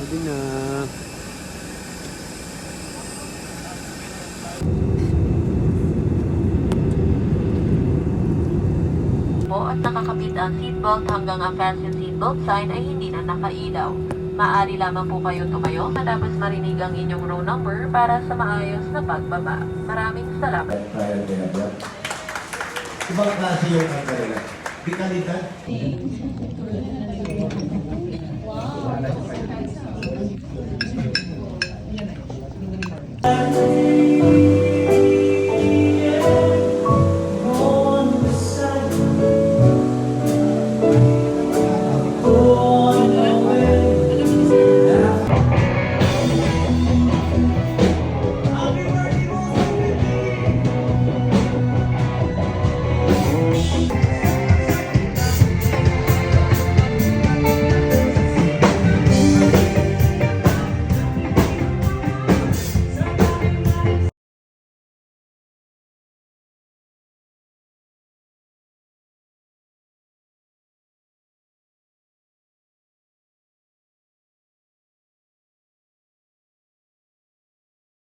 Ready na. Po at nakakabit ang seatbelt hanggang ang fasten seatbelt sign ay hindi na nakailaw. Maaari lamang po kayo tumayo matapos marinig ang inyong row number para sa maayos na pagbaba. Maraming salamat. Ibang klase yung kanila. Bikalidad. Wow.